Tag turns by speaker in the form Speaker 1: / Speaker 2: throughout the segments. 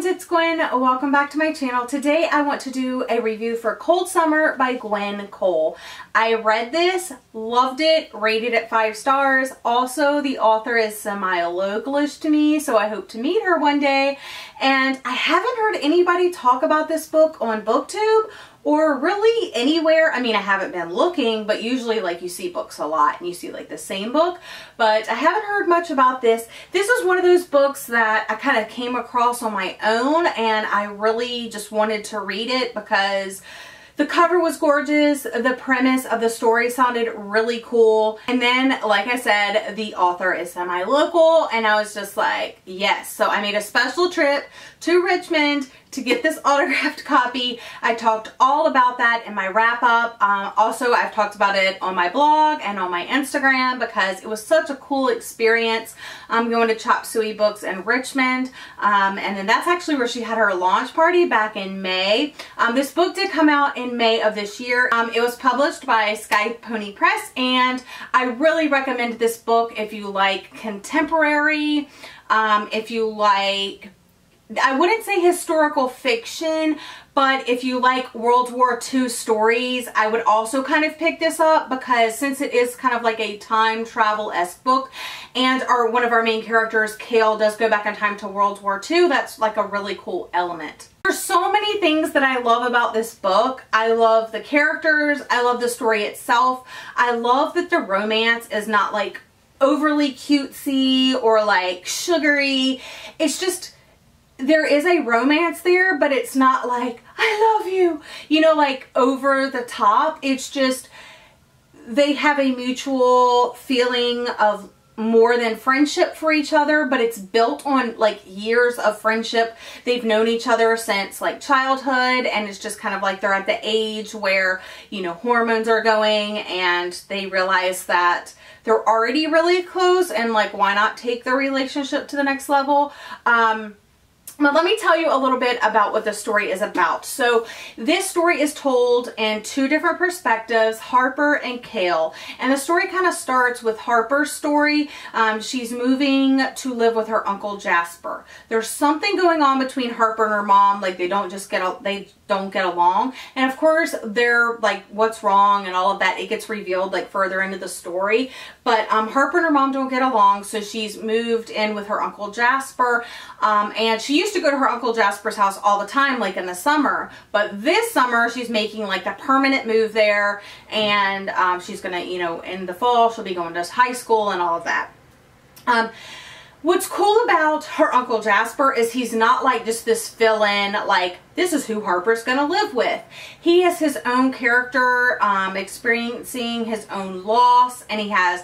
Speaker 1: friends, it's Gwen. Welcome back to my channel. Today I want to do a review for Cold Summer by Gwen Cole. I read this, loved it, rated it 5 stars. Also, the author is semi-localish to me, so I hope to meet her one day. And I haven't heard anybody talk about this book on BookTube or really anywhere. I mean, I haven't been looking, but usually like you see books a lot and you see like the same book, but I haven't heard much about this. This is one of those books that I kind of came across on my own and I really just wanted to read it because the cover was gorgeous, the premise of the story sounded really cool, and then, like I said, the author is semi-local, and I was just like, yes. So I made a special trip to Richmond to get this autographed copy. I talked all about that in my wrap-up. Also, I've talked about it on my blog and on my Instagram because it was such a cool experience. I'm going to Chop Suey Books in Richmond, and then that's actually where she had her launch party back in May. This book did come out in May of this year. It was published by Sky Pony Press, and I really recommend this book if you like contemporary, if you like, I wouldn't say historical fiction, but if you like World War II stories, I would also kind of pick this up because since it is kind of like a time travel-esque book and one of our main characters, Kale, does go back in time to World War II, that's like a really cool element. There's so many things that I love about this book. I love the characters. I love the story itself. I love that the romance is not like overly cutesy or like sugary. It's just, there is a romance there, but it's not like, I love you, you know, like over the top. It's just, they have a mutual feeling of more than friendship for each other, but it's built on like years of friendship. They've known each other since like childhood, and it's just kind of like they're at the age where, you know, hormones are going and they realize that they're already really close and like, why not take their relationship to the next level? But let me tell you a little bit about what the story is about. So this story is told in 2 different perspectives, Harper and Kale. And the story kind of starts with Harper's story. She's moving to live with her Uncle Jasper. There's something going on between Harper and her mom, like they don't get along. And of course they're like, what's wrong and all of that. It gets revealed like further into the story. But Harper and her mom don't get along, so she's moved in with her Uncle Jasper. And she used to go to her Uncle Jasper's house all the time, like in the summer. But this summer, she's making like a permanent move there. And she's gonna, you know, in the fall, she'll be going to high school and all of that. What's cool about her Uncle Jasper is he's not like just this fill-in, like, this is who Harper's gonna live with. He has his own character, experiencing his own loss, and he has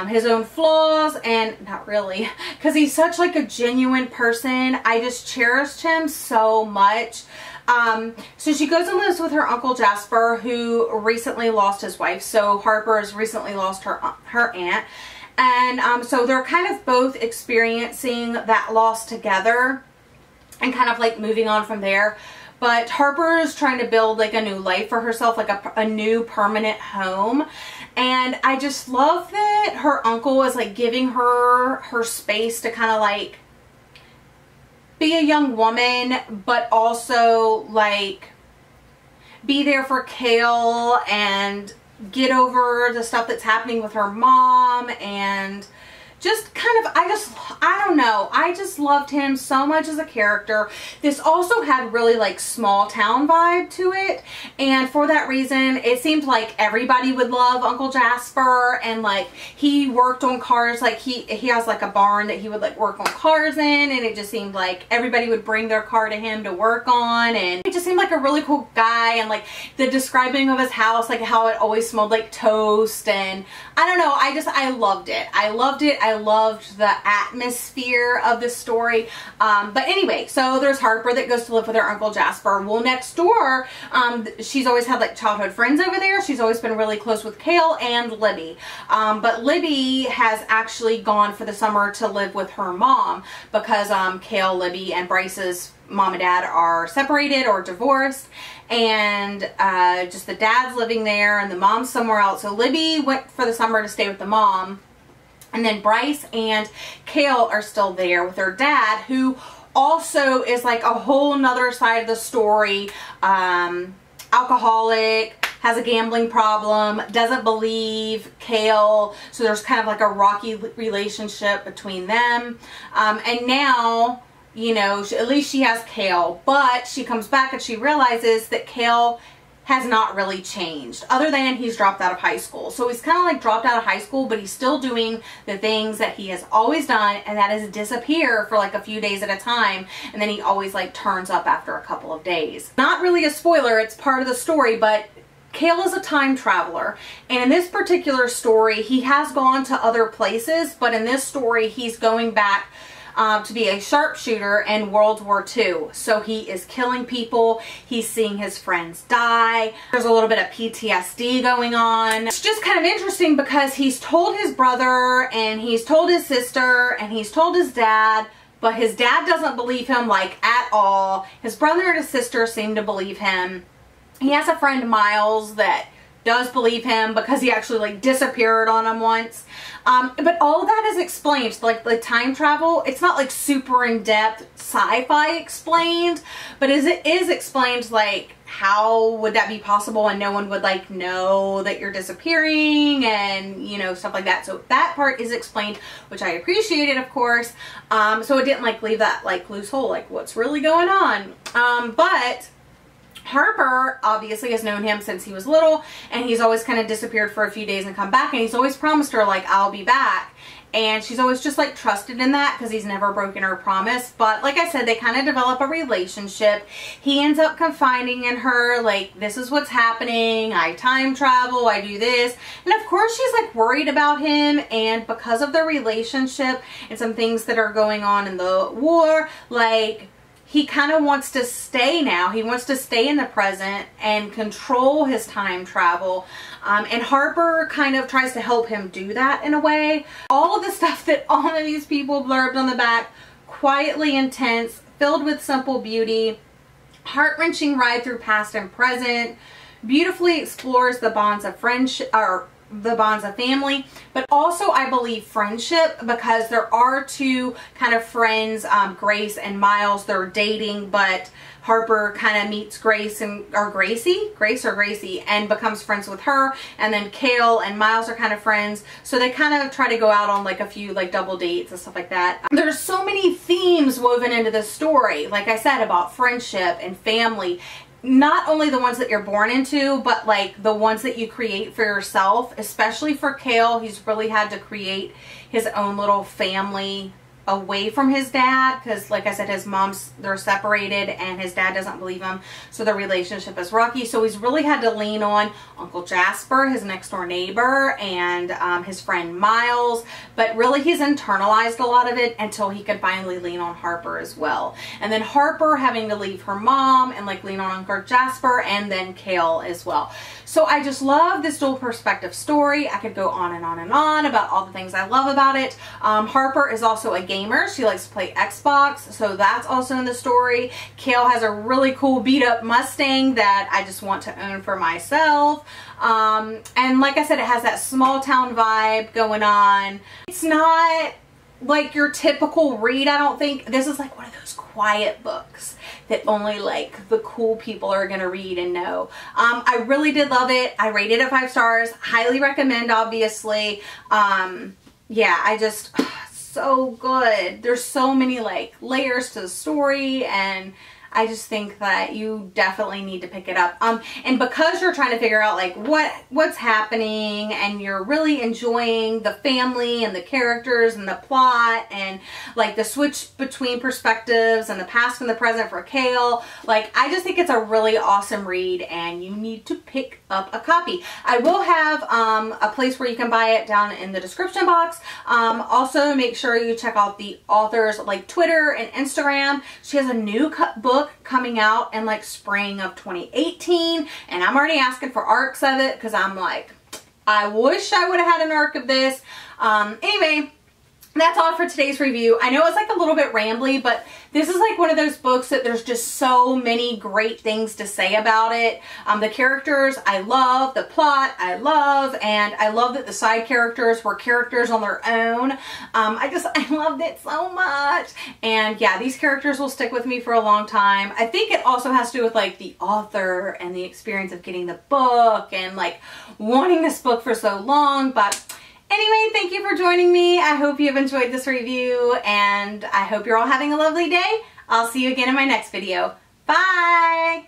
Speaker 1: his own flaws, and not really, because he's such like a genuine person. I just cherished him so much. So she goes and lives with her Uncle Jasper, who recently lost his wife. So Harper has recently lost her aunt. And so they're kind of both experiencing that loss together and kind of like moving on from there. But Harper is trying to build like a new life for herself, like a new permanent home. And I just love that her uncle was like giving her space to kind of like be a young woman, but also like be there for Kale and get over the stuff that's happening with her mom, and just kind of, I don't know, I just loved him so much as a character. This also had really like small town vibe to it, and for that reason it seemed like everybody would love Uncle Jasper. And like he worked on cars, like he has like a barn that he would like work on cars in, and it just seemed like everybody would bring their car to him to work on, and it just seemed like a really cool guy. And like the describing of his house, like how it always smelled like toast, and I don't know, I loved it. I loved it. I loved the atmosphere of the story. But anyway, so there's Harper that goes to live with her Uncle Jasper. Well, next door, she's always had like childhood friends over there. She's always been really close with Kale and Libby. But Libby has actually gone for the summer to live with her mom because Kale, Libby, and Bryce's mom and dad are separated or divorced, and just the dad's living there and the mom's somewhere else. So Libby went for the summer to stay with the mom, and then Bryce and Kale are still there with their dad, who also is like a whole nother side of the story. Alcoholic, has a gambling problem, doesn't believe Cale, so there's kind of like a rocky relationship between them. And now, you know, at least she has Cale, but she comes back and she realizes that Cale has not really changed, other than he's dropped out of high school. So he's kind of like dropped out of high school, but he's still doing the things that he has always done, and that is disappear for like a few days at a time, and then he always like turns up after a couple of days. Not really a spoiler, it's part of the story, but Cale is a time traveler, and in this particular story he has gone to other places, but in this story he's going back to be a sharpshooter in World War II. So he is killing people. He's seeing his friends die. There's a little bit of PTSD going on. It's just kind of interesting because he's told his brother and he's told his sister and he's told his dad, but his dad doesn't believe him like at all. His brother and his sister seem to believe him. He has a friend, Miles, that does believe him because he actually like disappeared on him once. But all of that is explained, like the time travel. It's not like super in-depth sci-fi explained, but it is explained like how would that be possible and no one would like know that you're disappearing and, you know, stuff like that. So that part is explained, which I appreciated, of course. So it didn't like leave that like loose hole, like what's really going on. But Harper obviously has known him since he was little, and he's always kind of disappeared for a few days and come back, and he's always promised her like, I'll be back. And she's always just like trusted in that because he's never broken her promise. But like I said, they kind of develop a relationship. He ends up confiding in her like, this is what's happening, I time travel, I do this. And of course she's like worried about him, and because of their relationship and some things that are going on in the war, like he kind of wants to stay now. He wants to stay in the present and control his time travel. And Harper kind of tries to help him do that in a way. All of the stuff that all of these people blurbed on the back, quietly intense, filled with simple beauty, heart-wrenching ride through past and present, beautifully explores the bonds of friendship, or the bonds of family, but also I believe friendship, because there are two kind of friends, Grace and Miles. They're dating, but Harper kind of meets Grace and Gracie and becomes friends with her, and then Cale and Miles are kind of friends, so they kind of try to go out on like a few like double dates and stuff like that. There's so many themes woven into this story, like I said, about friendship and family. Not only the ones that you're born into, but like the ones that you create for yourself. Especially for Cale, he's really had to create his own little family away from his dad, because like I said, his mom's, they're separated and his dad doesn't believe him, so the relationship is rocky. So he's really had to lean on Uncle Jasper, his next door neighbor, and his friend Miles, but really he's internalized a lot of it until he could finally lean on Harper as well. And then Harper having to leave her mom and like lean on Uncle Jasper, and then Cale as well. So I just love this dual perspective story. I could go on and on and on about all the things I love about it. Harper is also a gamer. She likes to play Xbox, so that's also in the story. Cale has a really cool beat up Mustang that I just want to own for myself. And like I said, it has that small town vibe going on. It's not like your typical read, I don't think. This is like one of those quiet books that only like the cool people are gonna read and know. I really did love it. I rated it 5 stars. Highly recommend, obviously. Yeah, I just, so good. There's so many like layers to the story, and I just think that you definitely need to pick it up. And because you're trying to figure out like what's happening, and you're really enjoying the family and the characters and the plot, and like the switch between perspectives and the past and the present for Cale, like I just think it's a really awesome read, and you need to pick up a copy. I will have a place where you can buy it down in the description box. Also make sure you check out the author's like Twitter and Instagram. She has a new book coming out in like spring of 2018, and I'm already asking for arcs of it because I'm like, I wish I would have had an arc of this. Anyway, that's all for today's review. I know it's like a little bit rambly, but this is like one of those books that there's just so many great things to say about it. The characters I love, the plot I love, and I love that the side characters were characters on their own. I loved it so much. And yeah, these characters will stick with me for a long time. I think it also has to do with like the author and the experience of getting the book and like wanting this book for so long. But anyway, thank you for joining me. I hope you've enjoyed this review, and I hope you're all having a lovely day. I'll see you again in my next video. Bye!